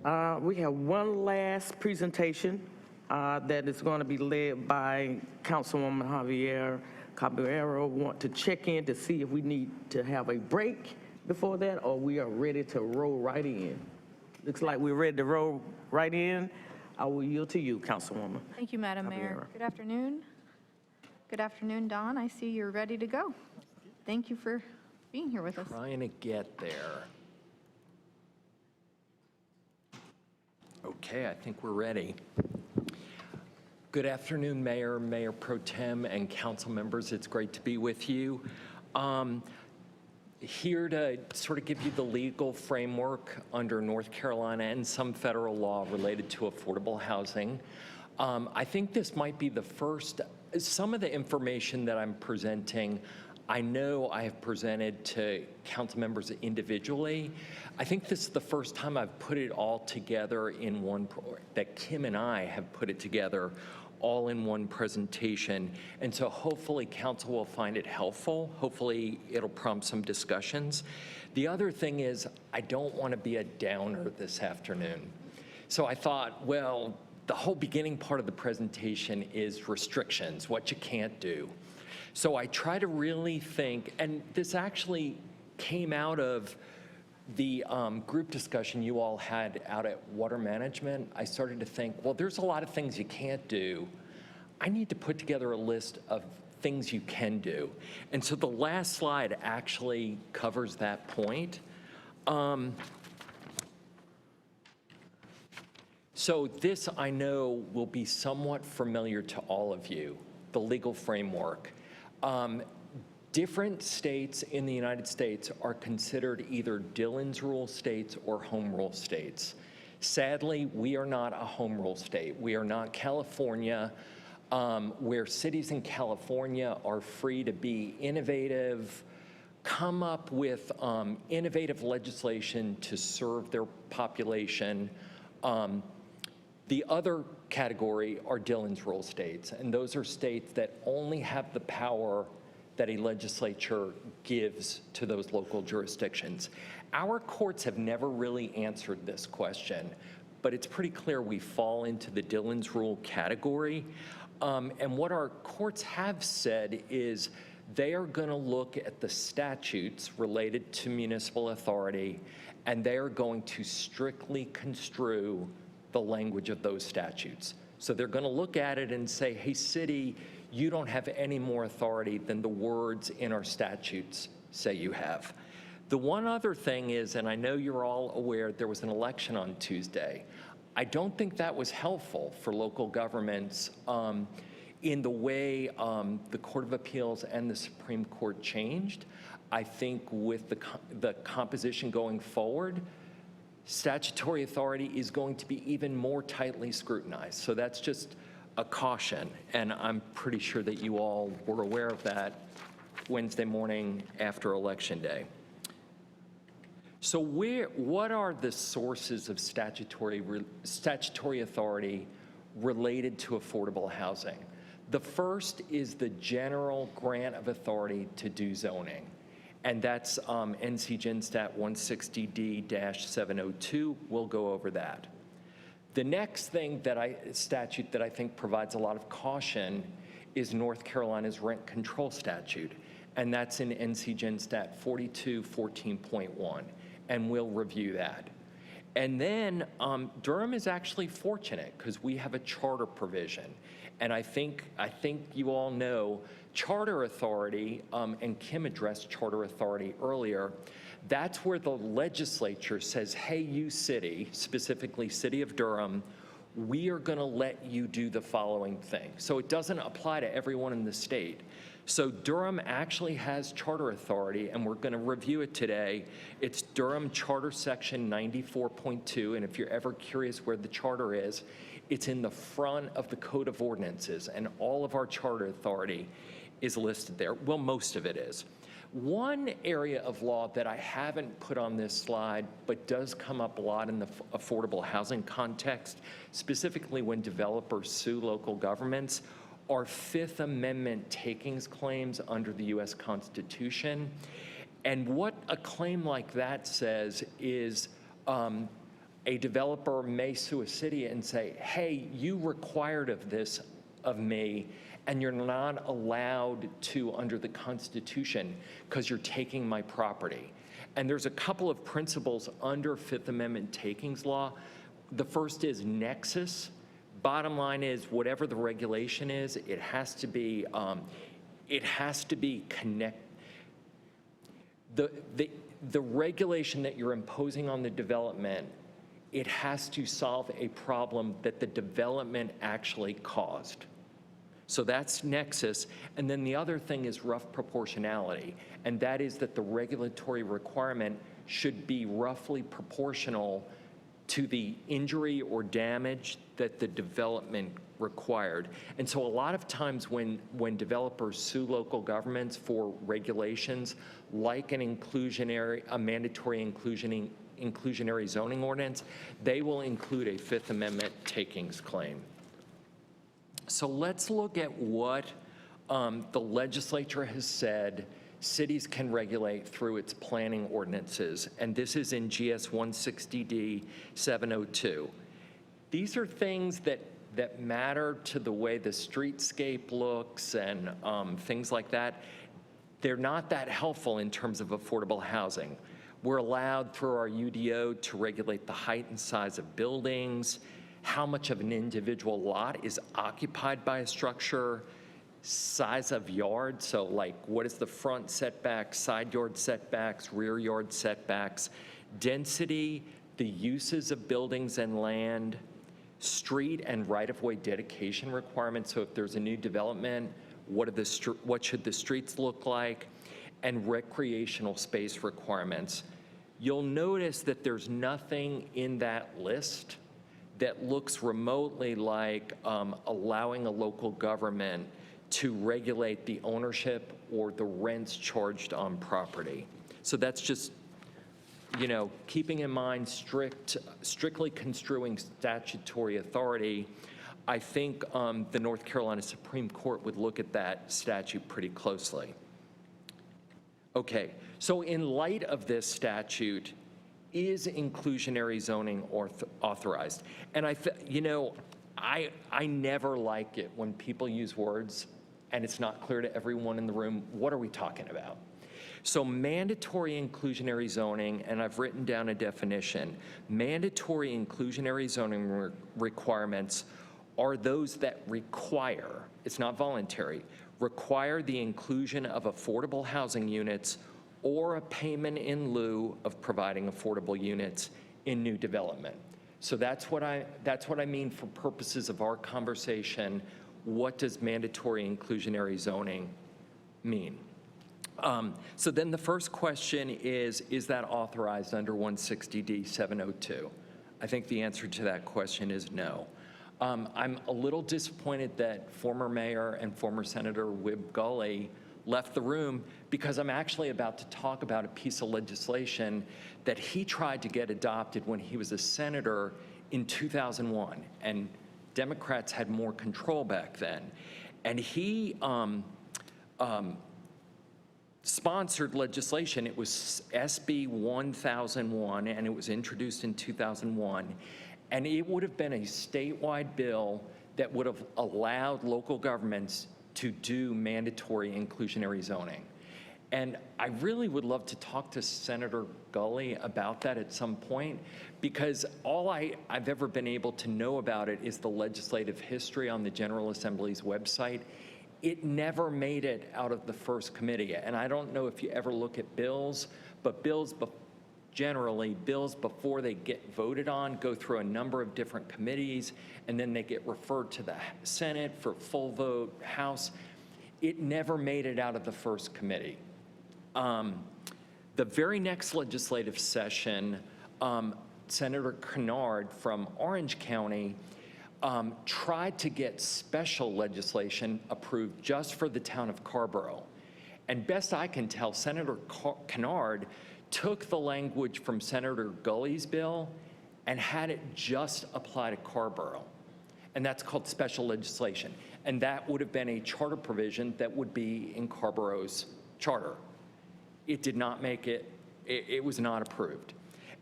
We have one last presentation that is going to be led by Councilwoman Javier Caballero. Want to check in to see if we need to have a break before that, or we are ready to roll right in. Looks like we're ready to roll right in. I will yield to you, Councilwoman. Thank you, Madam Mayor. Good afternoon. Good afternoon, Don. I see you're ready to go. Thank you for being here with us. Trying to get there. Okay, I think we're ready. Good afternoon, Mayor, Mayor Pro Tem, and council members. It's great to be with you. Here to sort of give you the legal framework under North Carolina and some federal law related to affordable housing. I think this might be the first, some of the information that I'm presenting, I know I have presented to council members individually. I think this is the first time I've put it all together in one, that Kim and I have put it together all in one presentation. And so hopefully council will find it helpful. Hopefully it'll prompt some discussions. The other thing is I don't want to be a downer this afternoon. So I thought, well, the whole beginning part of the presentation is restrictions, what you can't do. So I try to really think, and this actually came out of the group discussion you all had out at Water Management. I started to think, well, there's a lot of things you can't do. I need to put together a list of things you can do. And so the last slide actually covers that point. So this, I know, will be somewhat familiar to all of you, the legal framework. Different states in the United States are considered either Dillon's rule states or home rule states. Sadly, we are not a home rule state. We are not California, where cities in California are free to be innovative, come up with innovative legislation to serve their population. The other category are Dillon's rule states, and those are states that only have the power that a legislature gives to those local jurisdictions. Our courts have never really answered this question, but it's pretty clear we fall into the Dillon's rule category. And what our courts have said is they are going to look at the statutes related to municipal authority, and they are going to strictly construe the language of those statutes. So they're going to look at it and say, hey, city, you don't have any more authority than the words in our statutes say you have. The one other thing is, and I know you're all aware, there was an election on Tuesday. I don't think that was helpful for local governments in the way the Court of Appeals and the Supreme Court changed. I think with the composition going forward, statutory authority is going to be even more tightly scrutinized. So that's just a caution, and I'm pretty sure that you all were aware of that Wednesday morning after Election Day. So what are the sources of statutory authority related to affordable housing? The first is the general grant of authority to do zoning, and that's NC Gen Stat 160D-702. We'll go over that. The next statute that I think provides a lot of caution is North Carolina's rent control statute, and that's in NC Gen Stat 4214.1, and we'll review that. And then Durham is actually fortunate because we have a charter provision, and I think you all know charter authority, and Kim addressed charter authority earlier. That's where the legislature says, hey, you city, specifically City of Durham, we are going to let you do the following thing. So it doesn't apply to everyone in the state. So Durham actually has charter authority, and we're going to review it today. It's Durham Charter Section 94.2, and if you're ever curious where the charter is, it's in the front of the Code of Ordinances, and all of our charter authority is listed there. Well, most of it is. One area of law that I haven't put on this slide, but does come up a lot in the affordable housing context, specifically when developers sue local governments, are Fifth Amendment takings claims under the US Constitution. And what a claim like that says is a developer may sue a city and say, hey, you required this of me, and you're not allowed to under the Constitution because you're taking my property. And there's a couple of principles under Fifth Amendment takings law. The first is nexus. Bottom line is whatever the regulation is, it has to be the regulation that you're imposing on the development, it has to solve a problem that the development actually caused. So that's nexus. And then the other thing is rough proportionality. And that is that the regulatory requirement should be roughly proportional to the injury or damage that the development required. And so a lot of times when developers sue local governments for regulations like a mandatory inclusionary zoning ordinance, they will include a Fifth Amendment takings claim. So let's look at what the legislature has said cities can regulate through its planning ordinances, and this is in GS 160D 702. These are things that matter to the way the streetscape looks and things like that. They're not that helpful in terms of affordable housing. We're allowed through our UDO to regulate the height and size of buildings, how much of an individual lot is occupied by a structure, size of yard, so like what is the front setback, side yard setbacks, rear yard setbacks, density, the uses of buildings and land, street and right-of-way dedication requirements, so if there's a new development, what should the streets look like, and recreational space requirements. You'll notice that there's nothing in that list that looks remotely like allowing a local government to regulate the ownership or the rents charged on property. So that's just, keeping in mind strictly construing statutory authority. I think the North Carolina Supreme Court would look at that statute pretty closely. Okay, so in light of this statute, is inclusionary zoning authorized? And I never like it when people use words and it's not clear to everyone in the room, what are we talking about? So mandatory inclusionary zoning, and I've written down a definition, mandatory inclusionary zoning requirements are those that require, it's not voluntary, require the inclusion of affordable housing units or a payment in lieu of providing affordable units in new development. So that's what I mean for purposes of our conversation. What does mandatory inclusionary zoning mean? So then the first question is that authorized under 160D 702? I think the answer to that question is no. I'm a little disappointed that former mayor and former Senator Wib Gully left the room because I'm actually about to talk about a piece of legislation that he tried to get adopted when he was a senator in 2001, and Democrats had more control back then. And he sponsored legislation. It was SB 1001, and it was introduced in 2001. And it would have been a statewide bill that would have allowed local governments to do mandatory inclusionary zoning. And I really would love to talk to Senator Gully about that at some point, because all I've ever been able to know about it is the legislative history on the General Assembly's website. It never made it out of the first committee. And I don't know if you ever look at bills, but generally, bills before they get voted on go through a number of different committees, and then they get referred to the Senate for full vote, House. It never made it out of the first committee. The very next legislative session, Senator Kennard from Orange County tried to get special legislation approved just for the town of Carrboro. And best I can tell, Senator Kennard took the language from Senator Gully's bill and had it just apply to Carrboro. And that's called special legislation. And that would have been a charter provision that would be in Carrboro's charter. It did not make it, it was not approved.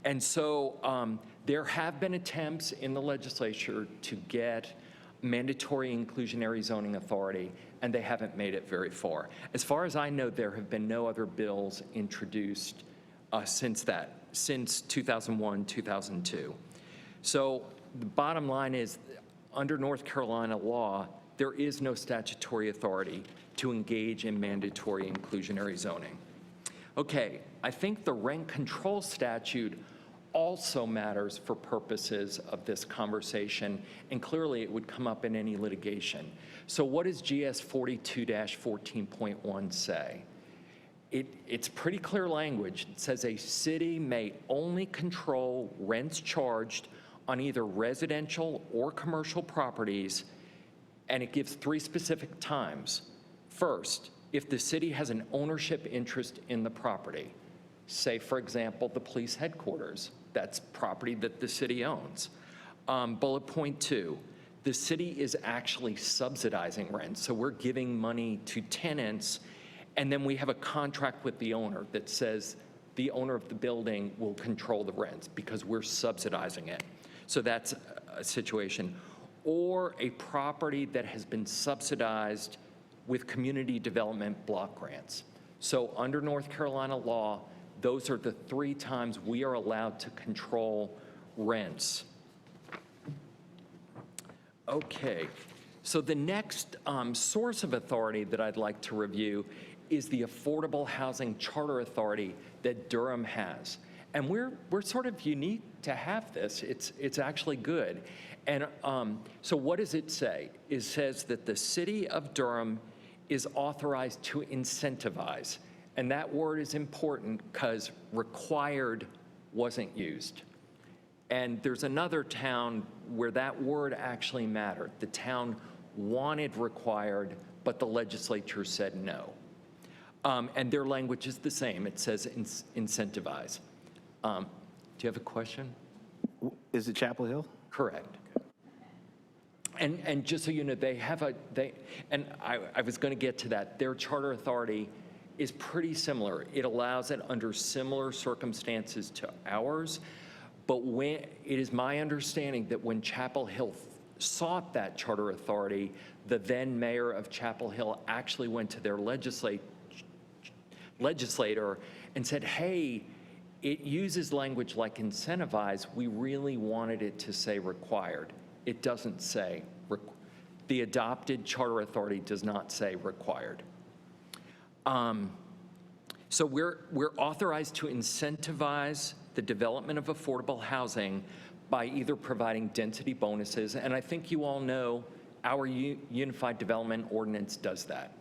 And so there have been attempts in the legislature to get mandatory inclusionary zoning authority, and they haven't made it very far. As far as I know, there have been no other bills introduced since 2001, 2002. So the bottom line is, under North Carolina law, there is no statutory authority to engage in mandatory inclusionary zoning. Okay, I think the rent control statute also matters for purposes of this conversation, and clearly it would come up in any litigation. So what does GS 42-14.1 say? It's pretty clear language. It says a city may only control rents charged on either residential or commercial properties, and it gives 3 specific times. First, if the city has an ownership interest in the property, say, for example, the police headquarters, that's property that the city owns. Bullet point 2, the city is actually subsidizing rent, so we're giving money to tenants, and then we have a contract with the owner that says the owner of the building will control the rents because we're subsidizing it. So that's a situation. Or a property that has been subsidized with community development block grants. So under North Carolina law, those are the 3 times we are allowed to control rents. Okay, so the next source of authority that I'd like to review is the Affordable Housing Charter Authority that Durham has. And we're sort of unique to have this. It's actually good. And so what does it say? It says that the city of Durham is authorized to incentivize. And that word is important because required wasn't used. And there's another town where that word actually mattered. The town wanted required, but the legislature said no. And their language is the same. It says incentivize. Do you have a question? Is it Chapel Hill? Correct. And just so you know, and I was going to get to that. Their charter authority is pretty similar. It allows it under similar circumstances to ours, but it is my understanding that when Chapel Hill sought that charter authority, the then mayor of Chapel Hill actually went to their legislator and said, hey, it uses language like incentivize. We really wanted it to say required. It doesn't say, the adopted charter authority does not say required. So we're authorized to incentivize the development of affordable housing by either providing density bonuses, and I think you all know our Unified Development Ordinance does that.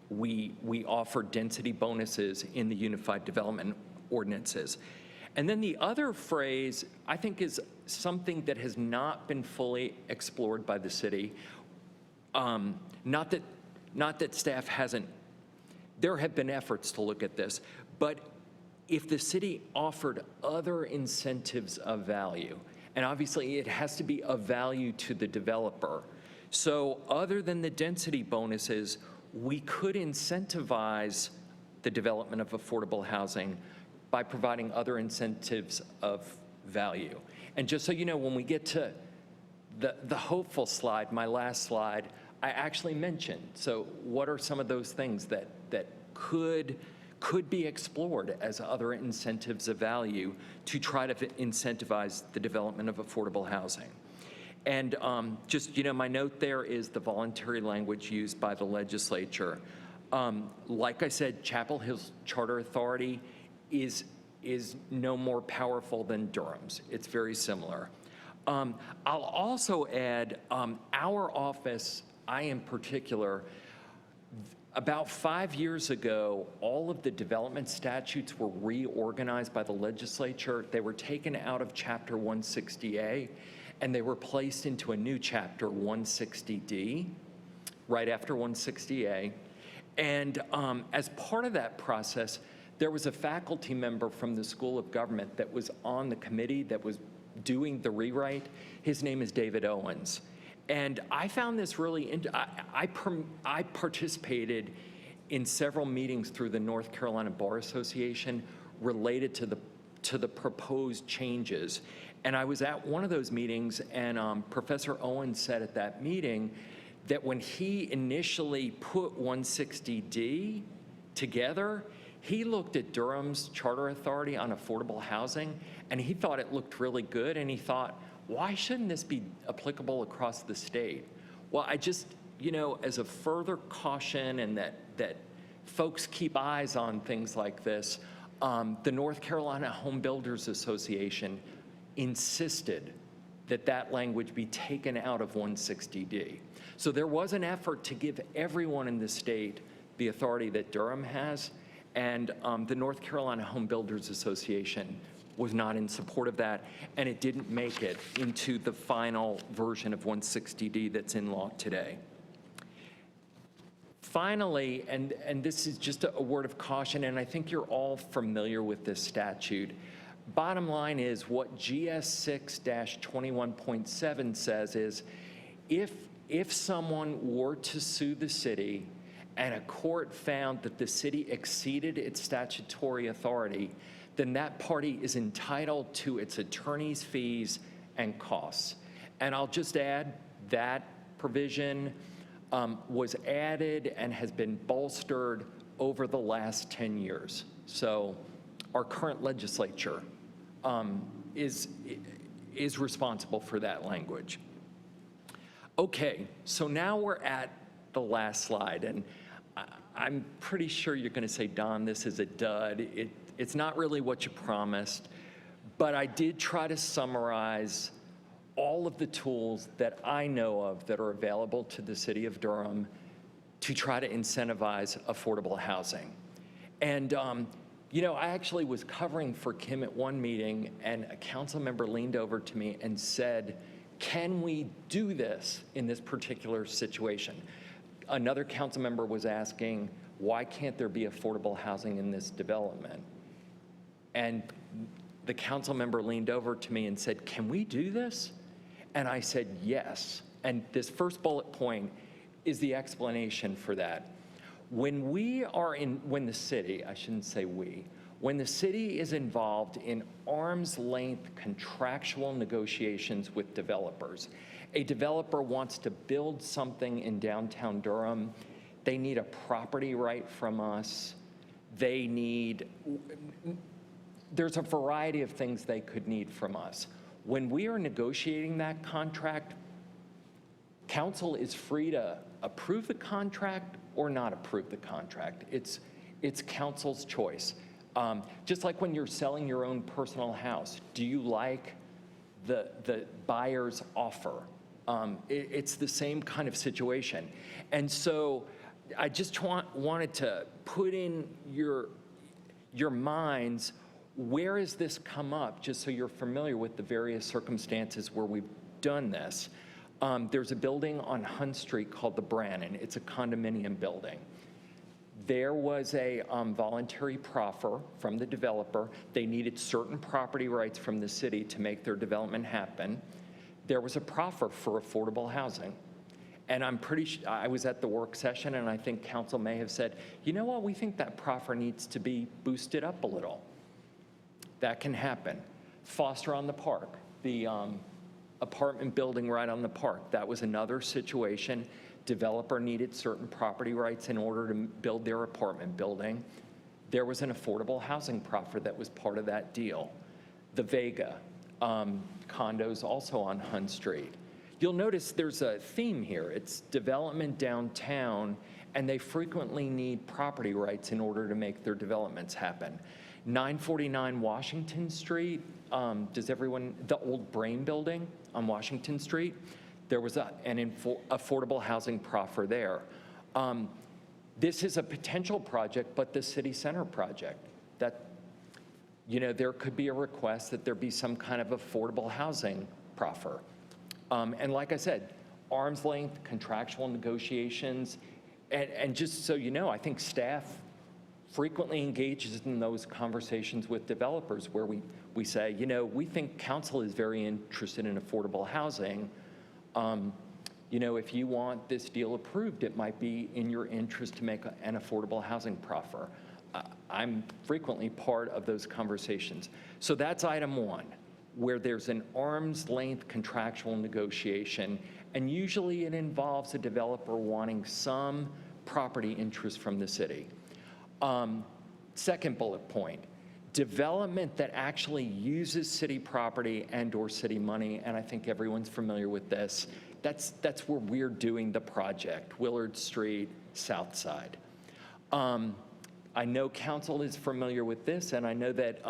We offer density bonuses in the Unified Development Ordinances. And then the other phrase, I think, is something that has not been fully explored by the city. Not that staff hasn't. There have been efforts to look at this, but if the city offered other incentives of value, and obviously it has to be of value to the developer. So other than the density bonuses, we could incentivize the development of affordable housing by providing other incentives of value. And just so you know, when we get to the hopeful slide, my last slide, I actually mentioned, so what are some of those things that could be explored as other incentives of value to try to incentivize the development of affordable housing? And just, you know, my note there is the voluntary language used by the legislature. Like I said, Chapel Hill's charter authority is no more powerful than Durham's. It's very similar. I'll also add, our office, I in particular, about 5 years ago, all of the development statutes were reorganized by the legislature. They were taken out of Chapter 160A, and they were placed into a new Chapter 160D, right after 160A. And as part of that process, there was a faculty member from the School of Government that was on the committee that was doing the rewrite. His name is David Owens. And I found this really, I participated in several meetings through the North Carolina Bar Association related to to the proposed changes. And I was at one of those meetings, and Professor Owen said at that meeting that when he initially put 160D together, he looked at Durham's Charter Authority on affordable housing, and he thought it looked really good, and he thought, why shouldn't this be applicable across the state? Well, I just, as a further caution, and that folks keep eyes on things like this, the North Carolina Home Builders Association insisted that that language be taken out of 160D. So there was an effort to give everyone in the state the authority that Durham has, and the North Carolina Home Builders Association was not in support of that, and it didn't make it into the final version of 160D that's in law today. Finally, and this is just a word of caution, and I think you're all familiar with this statute. Bottom line is what GS 6-21.7 says is if someone were to sue the city and a court found that the city exceeded its statutory authority, then that party is entitled to its attorney's fees and costs. And I'll just add that provision was added and has been bolstered over the last 10 years. So our current legislature is responsible for that language. Okay, so now we're at the last slide, and I'm pretty sure you're going to say, Don, this is a dud. It's not really what you promised, but I did try to summarize all of the tools that I know of that are available to the city of Durham to try to incentivize affordable housing. And I actually was covering for Kim at one meeting, and a council member leaned over to me and said, can we do this in this particular situation? Another council member was asking, why can't there be affordable housing in this development? And the council member leaned over to me and said, can we do this? And I said, yes. And this first bullet point is the explanation for that. When the city, I shouldn't say we, when the city is involved in arm's length contractual negotiations with developers, a developer wants to build something in downtown Durham, they need a property right from us, there's a variety of things they could need from us. When we are negotiating that contract, council is free to approve the contract or not approve the contract. It's council's choice. Just like when you're selling your own personal house, do you like the buyer's offer? It's the same kind of situation. And so I just wanted to put in your minds, where has this come up, just so you're familiar with the various circumstances where we've done this. There's a building on Hunt Street called the Brannan. It's a condominium building. There was a voluntary proffer from the developer. They needed certain property rights from the city to make their development happen. There was a proffer for affordable housing. And I'm pretty sure, I was at the work session, and I think council may have said, you know what, we think that proffer needs to be boosted up a little. That can happen. Foster on the Park, the apartment building right on the park, that was another situation. Developer needed certain property rights in order to build their apartment building. There was an affordable housing proffer that was part of that deal. The Vega condos also on Hunt Street. You'll notice there's a theme here. It's development downtown, and they frequently need property rights in order to make their developments happen. 949 Washington Street, the old Brain building on Washington Street, there was an affordable housing proffer there. This is a potential project, but the city center project, that, there could be a request that there be some kind of affordable housing proffer. And like I said, arm's length, contractual negotiations, and just so you know, I think staff frequently engages in those conversations with developers where we say, we think council is very interested in affordable housing. If you want this deal approved, it might be in your interest to make an affordable housing proffer. I'm frequently part of those conversations. So that's item one, where there's an arm's length contractual negotiation, and usually it involves a developer wanting some property interest from the city. Second bullet point, development that actually uses city property and/or city money, and I think everyone's familiar with this. That's where we're doing the project, Willard Street, South Side. I know council is familiar with this, and I know that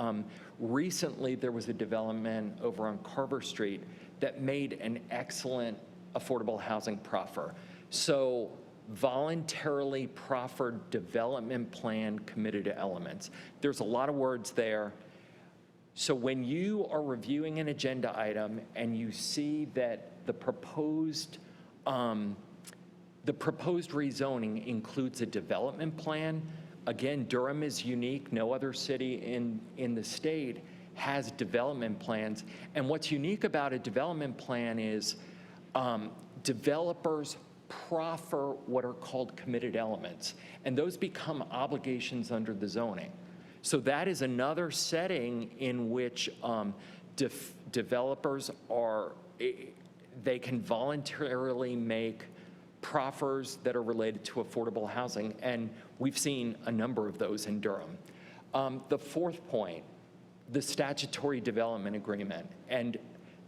recently there was a development over on Carver Street that made an excellent affordable housing proffer. So voluntarily proffered development plan committed to elements. There's a lot of words there. So when you are reviewing an agenda item and you see that the proposed rezoning includes a development plan, again, Durham is unique. No other city in the state has development plans. And what's unique about a development plan is developers proffer what are called committed elements, and those become obligations under the zoning. So that is another setting in which developers they can voluntarily make proffers that are related to affordable housing, and we've seen a number of those in Durham. The fourth point, the statutory development agreement, and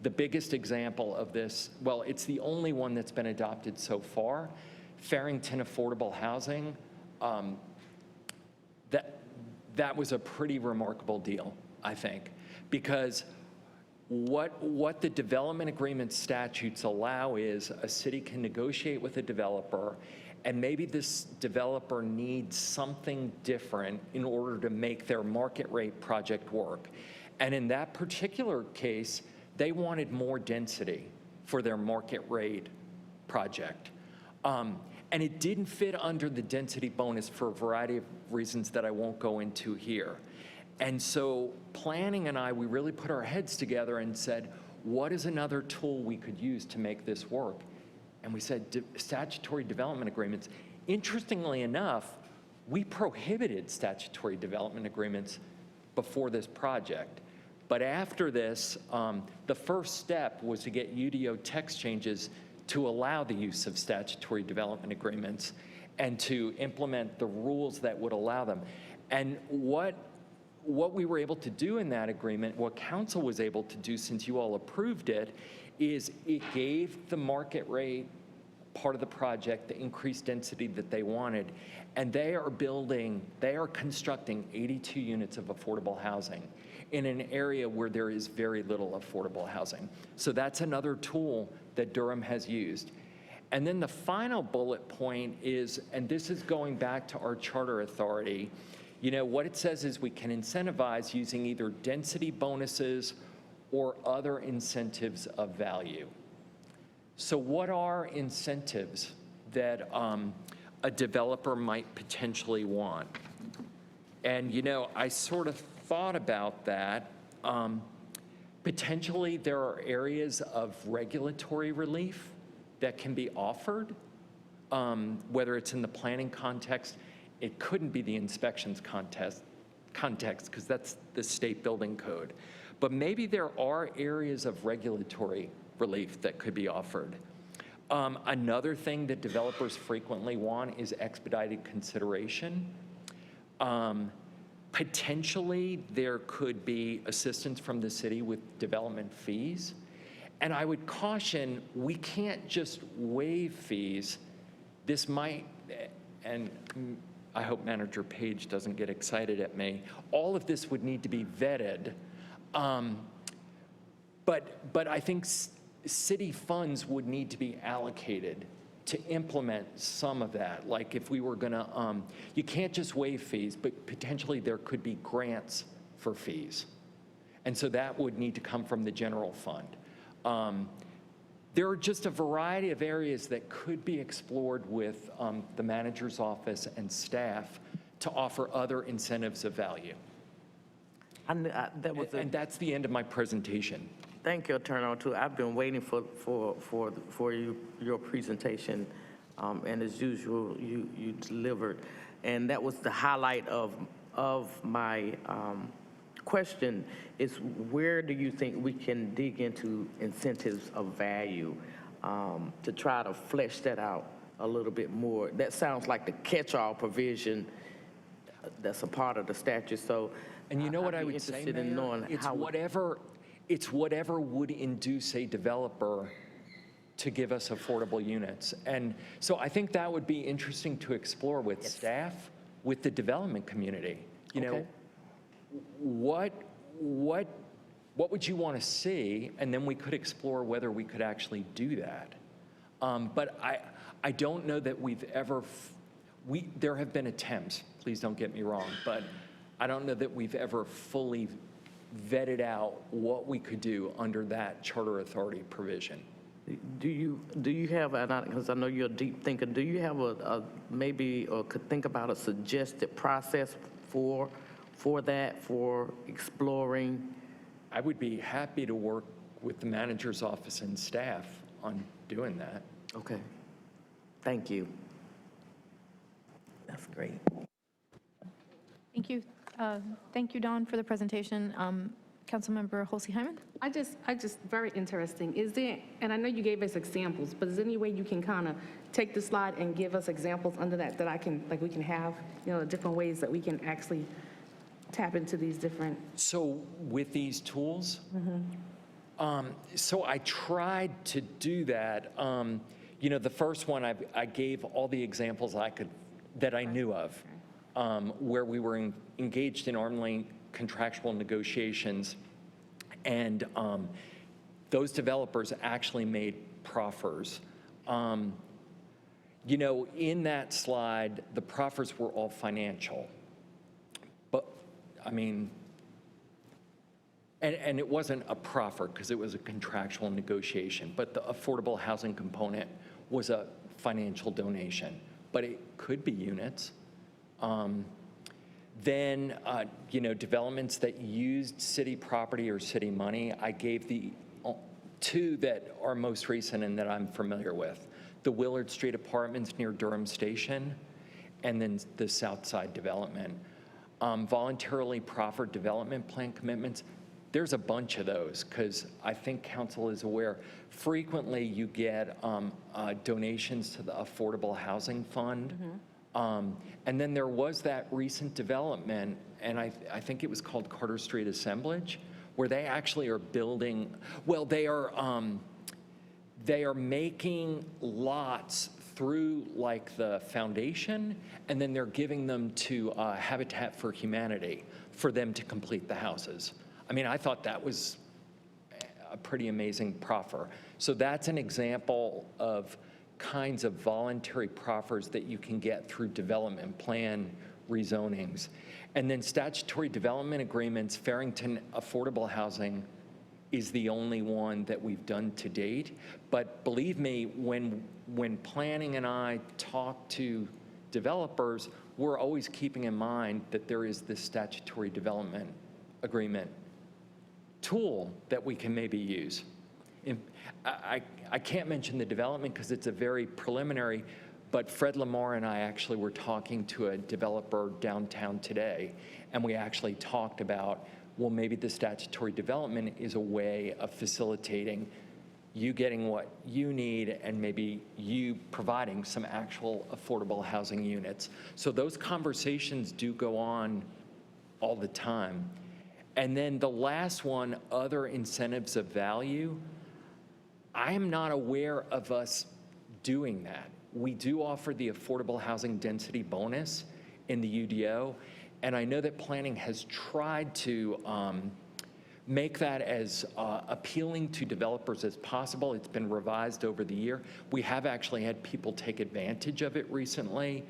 the biggest example of this, well, it's the only one that's been adopted so far, Farrington Affordable Housing. That was a pretty remarkable deal, I think, because what the development agreement statutes allow is a city can negotiate with a developer, and maybe this developer needs something different in order to make their market rate project work. And in that particular case, they wanted more density for their market rate project. And it didn't fit under the density bonus for a variety of reasons that I won't go into here. And so planning and we really put our heads together and said, what is another tool we could use to make this work? And we said statutory development agreements. Interestingly enough, we prohibited statutory development agreements before this project. But after this, the first step was to get UDO text changes to allow the use of statutory development agreements and to implement the rules that would allow them. And what we were able to do in that agreement, what council was able to do since you all approved it, is it gave the market rate part of the project the increased density that they wanted. And they are constructing 82 units of affordable housing in an area where there is very little affordable housing. So that's another tool that Durham has used. And then the final bullet point is, and this is going back to our charter authority, what it says is we can incentivize using either density bonuses or other incentives of value. So what are incentives that a developer might potentially want? And I sort of thought about that. Potentially there are areas of regulatory relief that can be offered, whether it's in the planning context. It couldn't be the inspections context because that's the state building code. But maybe there are areas of regulatory relief that could be offered. Another thing that developers frequently want is expedited consideration. Potentially, there could be assistance from the city with development fees. And I would caution, we can't just waive fees. This might, and I hope Manager Page doesn't get excited at me, all of this would need to be vetted. But I think city funds would need to be allocated to implement some of that. Like if we were gonna, you can't just waive fees, but potentially there could be grants for fees. And so that would need to come from the general fund. There are just a variety of areas that could be explored with the manager's office and staff to offer other incentives of value. And that's the end of my presentation. thank you, Attorney O'Toole. I've been waiting for your presentation, and as usual, you delivered. And that was the highlight of of my question is, where do you think we can dig into incentives of value to try to flesh that out a little bit more? That sounds like the catch-all provision that's a part of the statute, so. And you know what I'd I be would say, interested in Mayor? knowing It's how. whatever would induce a developer to give us affordable units. And so I think that would be interesting to explore with staff, with the development community. You know, Okay. what would you want to see? And then we could explore whether we could actually do that. But I don't know that we've ever, there have been attempts, please don't get me wrong, but I don't know that we've ever fully vetted out what we could do under that charter authority provision. Do you have, because I know you're a deep thinker, do you have a maybe, or could think about a suggested process for that, for exploring? I would be happy to work with the manager's office and staff on doing that. Okay, thank you. That's great. Thank you. Thank you, Dawn, for the presentation. Councilmember Holsey Hyman? I just, very interesting. Is there, and I know you gave us examples, but is there any way you can kind of take the slide and give us examples under that I can, like we can have, you know, different ways that we can actually tap into these different? So with these tools, so I tried to do that. You know, the first one, I gave all the examples that I knew of, where we were engaged in arm's length contractual negotiations, and those developers actually made proffers. You know, in that slide, the proffers were all financial. But, I mean, and it wasn't a proffer because it was a contractual negotiation, but the affordable housing component was a financial donation, but it could be units. Then, you know, developments that used city property or city money, I gave the two that are most recent and that I'm familiar with. The Willard Street Apartments near Durham Station, and then the South Side development. Voluntarily proffered development plan commitments, there's a bunch of those, because I think council is aware, frequently you get donations to the Affordable Housing Fund. And then there was that recent development, and I think it was called Carter Street Assemblage, where they actually are building, well, they are making lots through like the foundation, and then they're giving them to Habitat for Humanity for them to complete the houses. I mean, I thought that was a pretty amazing proffer. So that's an example of kinds of voluntary proffers that you can get through development plan rezonings. And then statutory development agreements, Farrington Affordable Housing is the only one that we've done to date. But believe me, when planning and I talk to developers, we're always keeping in mind that there is this statutory development agreement tool that we can maybe use. I can't mention the development because it's a very preliminary, but Fred Lamar and I actually were talking to a developer downtown today, and we actually talked about, well, maybe the statutory development is a way of facilitating you getting what you need and maybe you providing some actual affordable housing units. So those conversations do go on all the time. And then the last one, other incentives of value, I am not aware of us doing that. We do offer the affordable housing density bonus in the UDO, and I know that planning has tried to make that as appealing to developers as possible. It's been revised over the year. We have actually had people take advantage of it recently,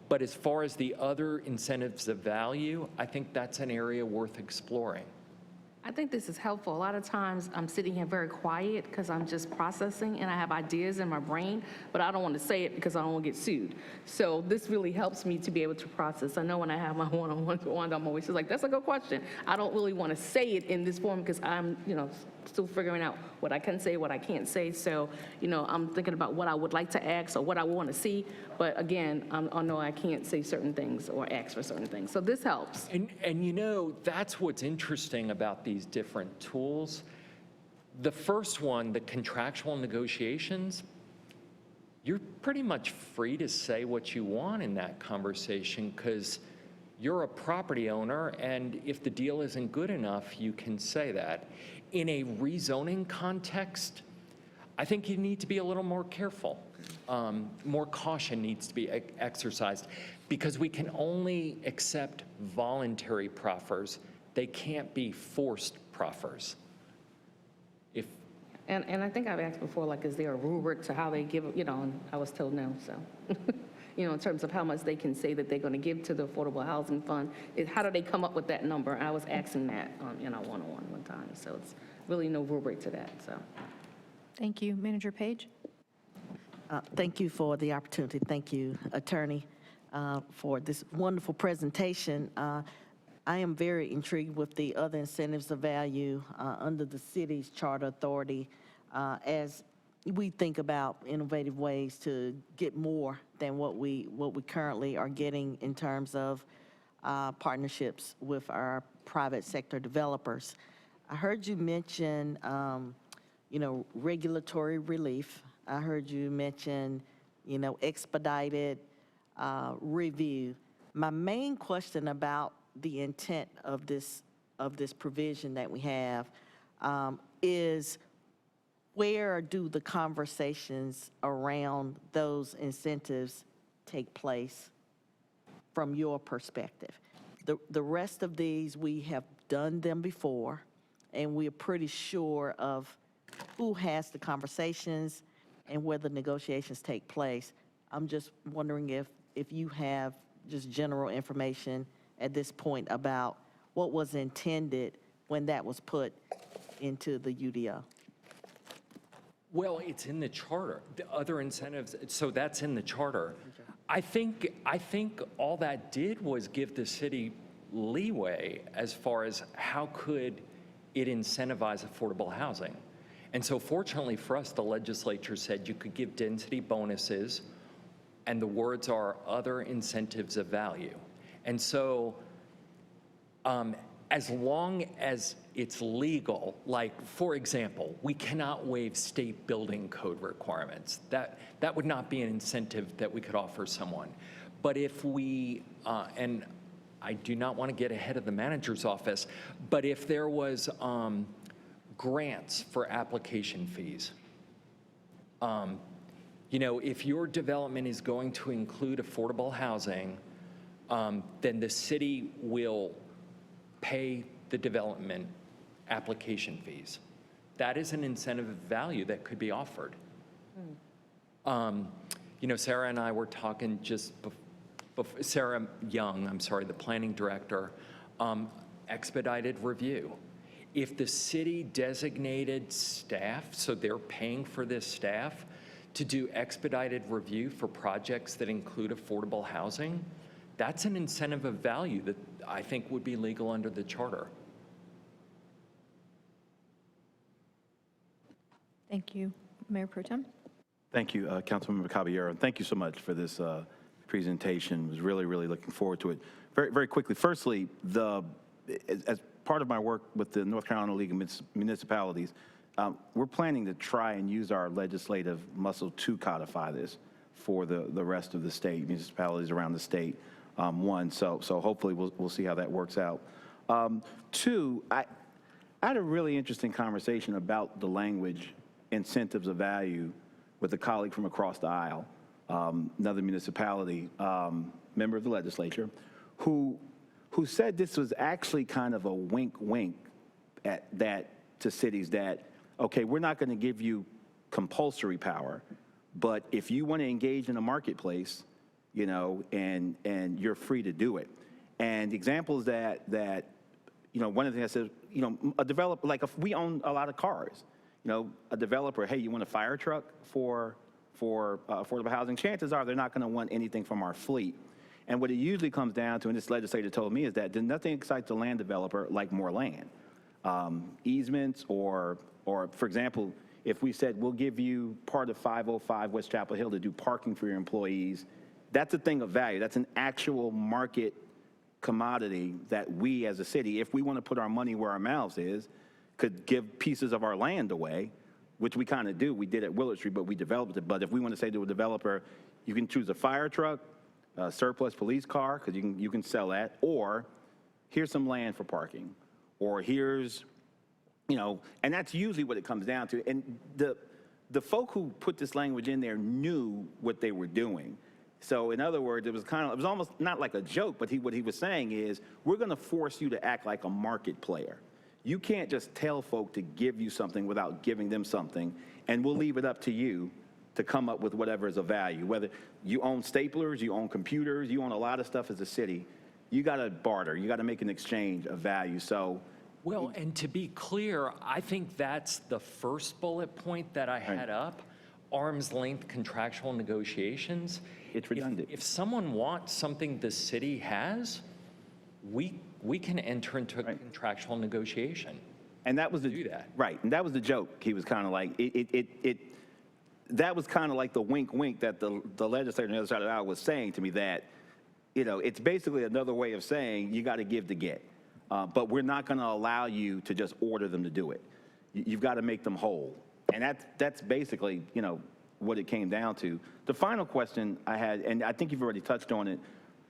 but as far as the other incentives of value, I think that's an area worth exploring. I think this is helpful. A lot of times I'm sitting here very quiet because I'm just processing and I have ideas in my brain, but I don't want to say it because I don't want to get sued. So this really helps me to be able to process. I know when I have my one-on-one, I'm always just like, that's a good question. I don't really want to say it in this form because I'm, you know, still figuring out what I can say, what I can't say. So, I'm thinking about what I would like to ask or what I want to see. But again, I know I can't say certain things or ask for certain things. So this helps. And that's what's interesting about these different tools. The first one, the contractual negotiations, you're pretty much free to say what you want in that conversation because you're a property owner, and if the deal isn't good enough, you can say that. In a rezoning context, I think you need to be a little more careful. More caution needs to be exercised because we can only accept voluntary proffers. They can't be forced proffers. And I think I've asked before, like, is there a rubric to how they give, and I was told no, so. In terms of how much they can say that they're going to give to the Affordable Housing Fund, how do they come up with that number? I was asking that, one-on-one one time, so it's really no rubric to that, so. Thank you. Manager Page? Thank you for the opportunity. Thank you, Attorney, for this wonderful presentation. I am very intrigued with the other incentives of value under the city's charter authority as we think about innovative ways to get more than what we currently are getting in terms of partnerships with our private sector developers. I heard you mention, regulatory relief. I heard you mention, expedited review. My main question about the intent of this provision that we have is where do the conversations around those incentives take place from your perspective? The rest of these, we have done them before, and we're pretty sure of who has the conversations and where the negotiations take place. I'm just wondering if you have just general information at this point about what was intended when that was put into the UDO. Well, it's in the charter. The other incentives, so that's in the charter. I think all that did was give the city leeway as far as how could it incentivize affordable housing. And so fortunately for us, the legislature said you could give density bonuses, and the words are other incentives of value. And so as long as it's legal, like, for example, we cannot waive state building code requirements. That would not be an incentive that we could offer someone. But if we, and I do not want to get ahead of the manager's office, but if there was grants for application fees, if your development is going to include affordable housing, then the city will pay the development application fees. That is an incentive of value that could be offered. Sarah and I were talking just before, Sarah Young, I'm sorry, the planning director, expedited review. If the city designated staff, so they're paying for this staff, to do expedited review for projects that include affordable housing, that's an incentive of value that I think would be legal under the charter. Thank you. Mayor Pro Tem? Thank you, Councilmember Caballero, and thank you so much for this presentation. I was really, really looking forward to it. Very, very quickly, firstly, as part of my work with the North Carolina League of Municipalities, we're planning to try and use our legislative muscle to codify this for the rest of the state, municipalities around the state. So hopefully we'll see how that works out. Two, I had a really interesting conversation about the language incentives of value with a colleague from across the aisle, another municipality member of the legislature, who said this was actually kind of a wink at that to cities that, okay, we're not going to give you compulsory power, but if you want to engage in a marketplace, and you're free to do it. And examples that one of the things I said, a developer, like if we own a lot of cars, a developer, hey, you want a fire truck for affordable housing? Chances are they're not going to want anything from our fleet. And what it usually comes down to, and this legislator told me, is that nothing excites a land developer like more land. Easements or Or, for example, if we said, we'll give you part of 505 West Chapel Hill to do parking for your employees, that's a thing of value. That's an actual market commodity that we as a city, if we want to put our money where our mouths is, could give pieces of our land away, which we kind of do. We did at Willard Street, but we developed it. But if we want to say to a developer, you can choose a fire truck, a surplus police car, because you can sell that, or here's some land for parking, or here's, and that's usually what it comes down to. And the folk who put this language in there knew what they were doing. So in other words, it was almost not like a joke, but what he was saying is, we're going to force you to act like a market player. You can't just tell folk to give you something without giving them something, and we'll leave it up to you to come up with whatever is of value. Whether you own staplers, you own computers, you own a lot of stuff as a city, you got to barter. You got to make an exchange of value. So, Well, and to be clear, I think that's the first bullet point that I had up, arm's length contractual negotiations. It's redundant. If someone wants something the city has, we can enter into a contractual negotiation. And that was do that. Right, and that was the joke. He was kind of like, that was kind of like the wink wink that the legislator on the other side of the aisle was saying to me, that, it's basically another way of saying you got to give to get. But we're not going to allow you to just order them to do it. You've got to make them whole. And that's basically, what it came down to. The final question I had, and I think you've already touched on it,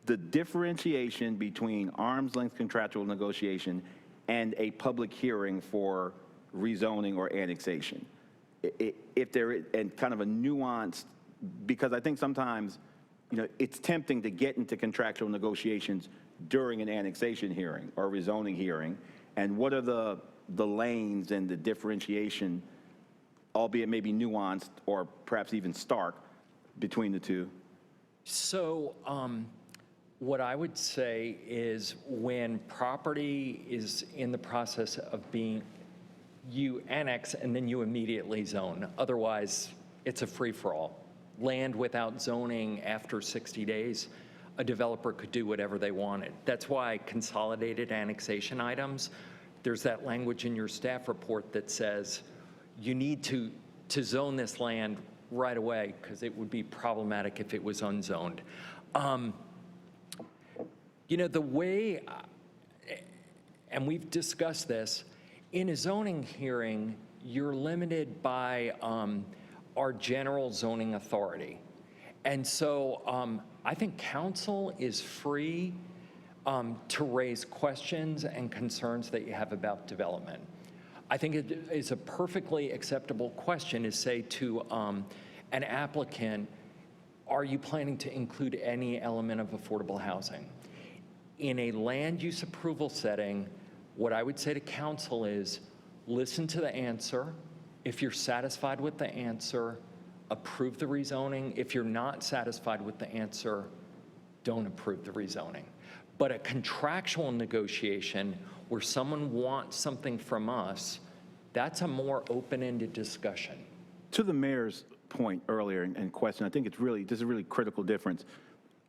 the differentiation between arm's length contractual negotiation and a public hearing for rezoning or annexation. If there is, and kind of a nuanced, because I think sometimes, it's tempting to get into contractual negotiations during an annexation hearing or rezoning hearing, and what are the lanes and the differentiation, albeit maybe nuanced or perhaps even stark, between the two? So what I would say is, when property is in the process of being, you annex and then you immediately zone. Otherwise, it's a free-for-all. Land without zoning after 60 days, a developer could do whatever they wanted. That's why consolidated annexation items, there's that language in your staff report that says you need to zone this land right away, because it would be problematic if it was unzoned. The way, and we've discussed this, in a zoning hearing, you're limited by our general zoning authority. And so I think council is free to raise questions and concerns that you have about development. I think it is a perfectly acceptable question to say to an applicant, are you planning to include any element of affordable housing? In a land use approval setting, what I would say to council is, listen to the answer. If you're satisfied with the answer, approve the rezoning. If you're not satisfied with the answer, don't approve the rezoning. But a contractual negotiation where someone wants something from us, that's a more open-ended discussion. To the mayor's point earlier and question, I think this is a really critical difference.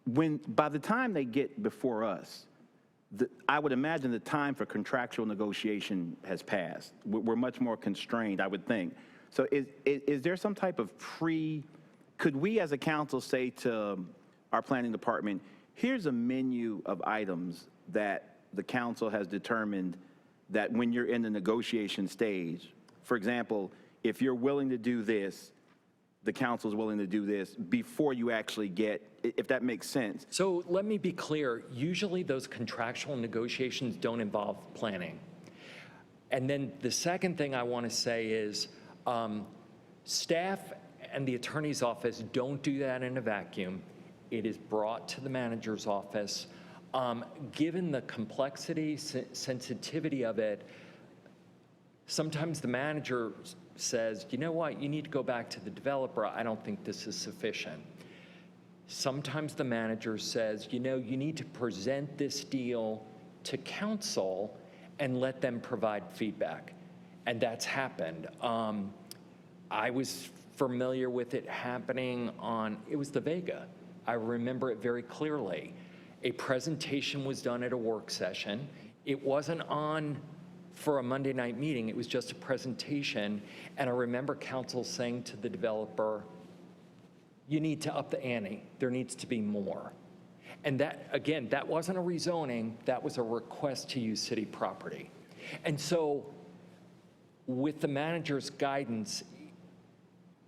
By the time they get before us, I would imagine the time for contractual negotiation has passed. We're much more constrained, I would think. So is there some type of could we as a council say to our planning department, here's a menu of items that the council has determined that when you're in the negotiation stage, for example, if you're willing to do this, the council's willing to do this before you actually get, if that makes sense. So let me be clear. Usually those contractual negotiations don't involve planning. And then the second thing I want to say is staff and the attorney's office don't do that in a vacuum. It is brought to the manager's office. Given the complexity, sensitivity of it, sometimes the manager says, you know what, you need to go back to the developer. I don't think this is sufficient. Sometimes the manager says, you need to present this deal to council and let them provide feedback. And that's happened. I was familiar with it happening it was the Vega. I remember it very clearly. A presentation was done at a work session. It wasn't on for a Monday night meeting. It was just a presentation. And I remember council saying to the developer, you need to up the ante. There needs to be more. And that, again, that wasn't a rezoning. That was a request to use city property. And so with the manager's guidance,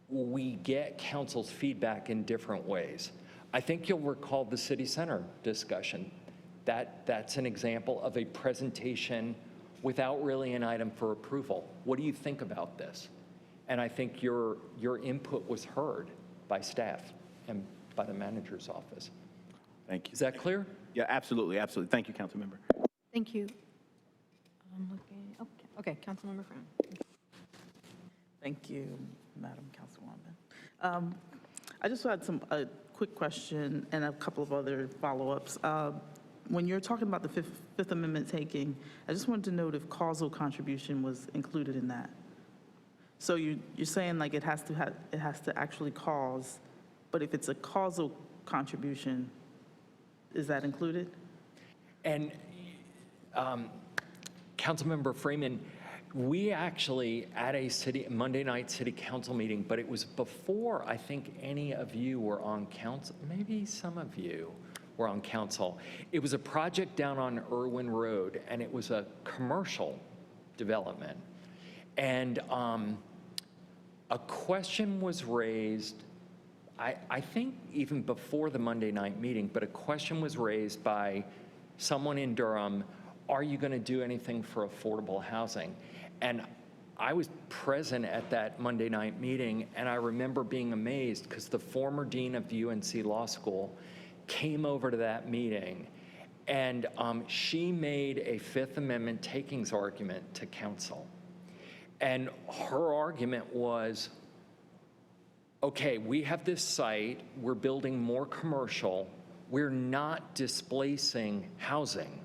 we get council's feedback in different ways. I think you'll recall the city center discussion. That's an example of a presentation without really an item for approval. What do you think about this? And I think your input was heard by staff and by the manager's office. Thank you. Is that clear? Yeah, absolutely, absolutely. Thank you, Councilmember. Thank you. I'm looking, okay, Councilmember Brown. Thank you, Madam Councilwoman. I just had a quick question and a couple of other follow-ups. When you're talking about the Fifth Amendment taking, I just wanted to note if causal contribution was included in that. So you're saying like it has to actually cause, but if it's a causal contribution, is that included? And Councilmember Freeman, we actually, at a Monday night city council meeting, but it was before I think any of you were on council, maybe some of you were on council. It was a project down on Irwin Road, and it was a commercial development. And a question was raised, I think even before the Monday night meeting, but a question was raised by someone in Durham, are you going to do anything for affordable housing? And I was present at that Monday night meeting, and I remember being amazed because the former dean of UNC Law School came over to that meeting, and she made a Fifth Amendment takings argument to council. And her argument was, okay, we have this site, we're building more commercial, we're not displacing housing.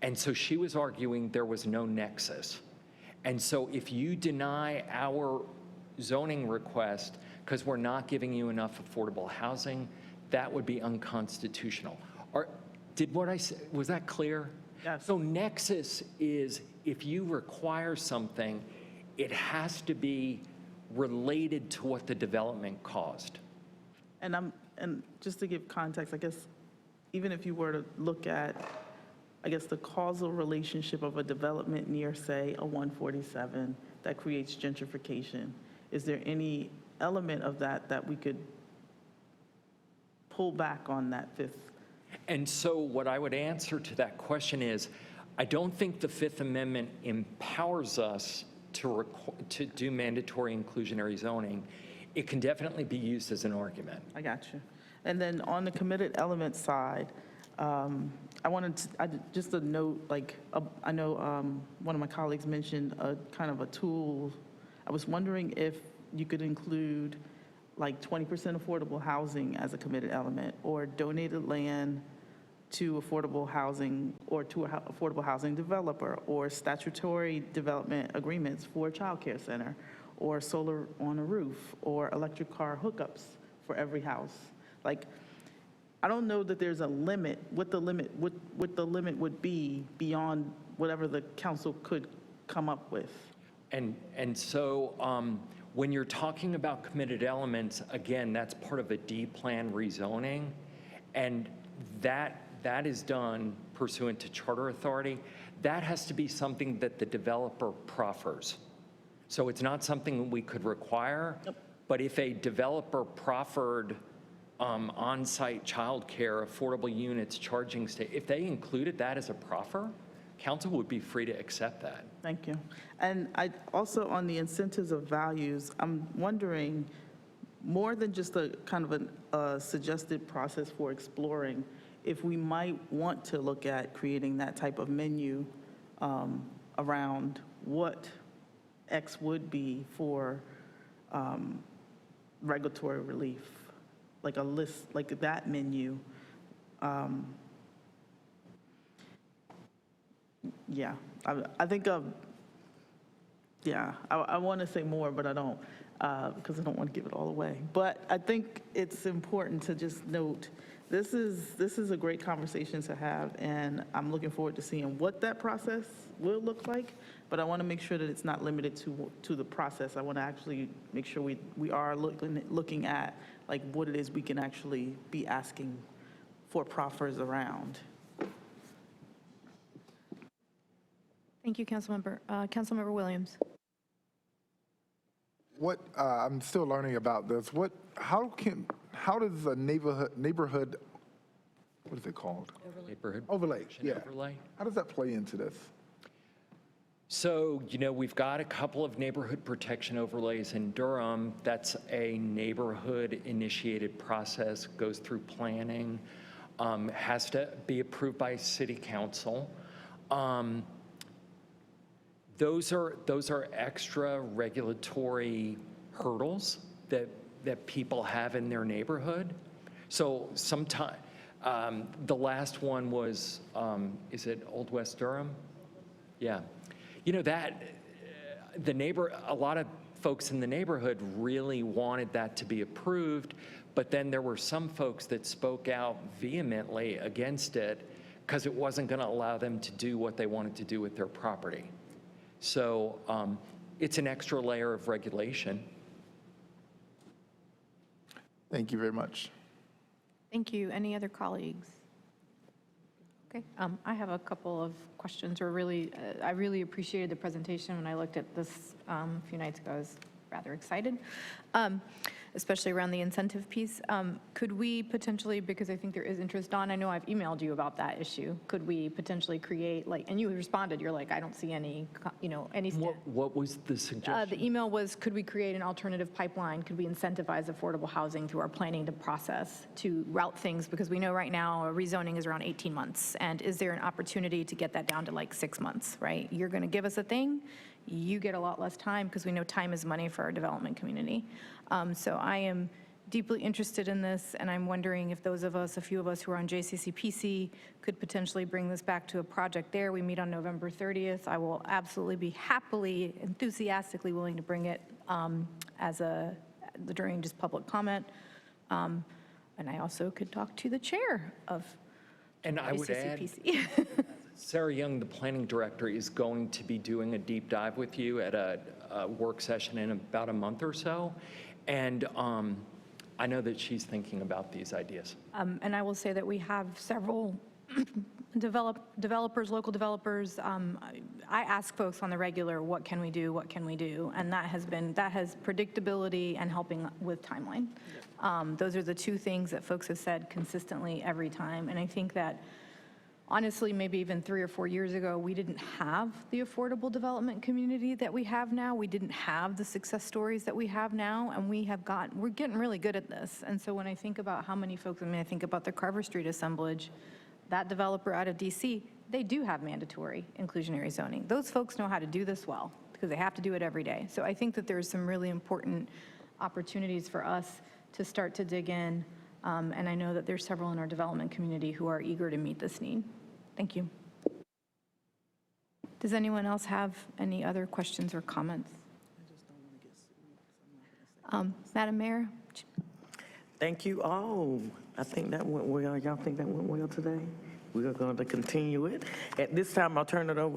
And so she was arguing there was no nexus. And so if you deny our zoning request because we're not giving you enough affordable housing, that would be unconstitutional. Did what I said, was that clear? Yes. So nexus is if you require something, it has to be related to what the development caused. And just to give context, I guess, even if you were to look at, I guess, the causal relationship of a development near, say, a 147 that creates gentrification, is there any element of that we could pull back on that fifth? And so what I would answer to that question is, I don't think the Fifth Amendment empowers us to do mandatory inclusionary zoning. It can definitely be used as an argument. I got you. And then on the committed element side, I wanted to, just a note, like, I know one of my colleagues mentioned a kind of a tool. I was wondering if you could include like 20% affordable housing as a committed element, or donated land to affordable housing, or to an affordable housing developer, or statutory development agreements for a child care center, or solar on a roof, or electric car hookups for every house. Like, I don't know that there's a limit, what the limit would be beyond whatever the council could come up with. And so when you're talking about committed elements, again, that's part of a D plan rezoning, and that is done pursuant to charter authority. That has to be something that the developer proffers. So it's not something we could require, Nope. But if a developer proffered on-site childcare, affordable units, charging station, if they included that as a proffer, council would be free to accept that. Thank you. And I also, on the incentives of values, I'm wondering, more than just a kind of a suggested process for exploring, if we might want to look at creating that type of menu around what X would be for regulatory relief, like a list, like that menu. Yeah, I think I want to say more, but I don't, because I don't want to give it all away. But I think it's important to just note This is a great conversation to have, and I'm looking forward to seeing what that process will look like. But I want to make sure that it's not limited to the process. I want to actually make sure we are looking at like what it is we can actually be asking for proffers around. Thank you, Councilmember Williams. What I'm still learning about this. How does a neighborhood what is it called? Neighborhood Overlay. Yeah. overlay. How does that play into this? So, we've got a couple of neighborhood protection overlays in Durham. That's a neighborhood-initiated process, goes through planning, has to be approved by city council. Those are extra regulatory hurdles that people have in their neighborhood. So sometime, the last one was, is it Old West Durham? Yeah. That, a lot of folks in the neighborhood really wanted that to be approved, but then there were some folks that spoke out vehemently against it because it wasn't going to allow them to do what they wanted to do with their property. So it's an extra layer of regulation. Thank you very much. Thank you. Any other colleagues? Okay, I have a couple of questions, or really, I really appreciated the presentation. When I looked at this a few nights ago, I was rather excited, especially around the incentive piece. Could we potentially, because I think there is interest, Dawn, I know I've emailed you about that issue. Could we potentially create, and you responded, you're like, I don't see any, any. What was the suggestion? The email was, could we create an alternative pipeline? Could we incentivize affordable housing through our planning process to route things? Because we know right now rezoning is around 18 months. And is there an opportunity to get that down to like 6 months, right? You're going to give us a thing, you get a lot less time, because we know time is money for our development community. So I am deeply interested in this, and I'm wondering if a few of us who are on JCCPC could potentially bring this back to a project there. We meet on November 30th. I will absolutely be happily, enthusiastically willing to bring it during just public comment. And I also could talk to the chair of And I would add, JCCPC. Sarah Young, the planning director, is going to be doing a deep dive with you at a work session in about a month or so. And I know that she's thinking about these ideas. And I will say that we have several developers, local developers. I ask folks on the regular, what can we do, what can we do? And that has predictability and helping with timeline. Those are the two things that folks have said consistently every time. And I think that, honestly, maybe even 3 or 4 years ago, we didn't have the affordable development community that we have now. We didn't have the success stories that we have now, and we're getting really good at this. And so when I think about how many folks, I think about the Carver Street assemblage, that developer out of DC, they do have mandatory inclusionary zoning. Those folks know how to do this well, because they have to do it every day. So I think that there's some really important opportunities for us to start to dig in. And I know that there's several in our development community who are eager to meet this need. Thank you. Does anyone else have any other questions or comments? Madam Mayor? Thank you all. I think that went well. Y'all think that went well today? We are going to continue it. At this time, I'll turn it over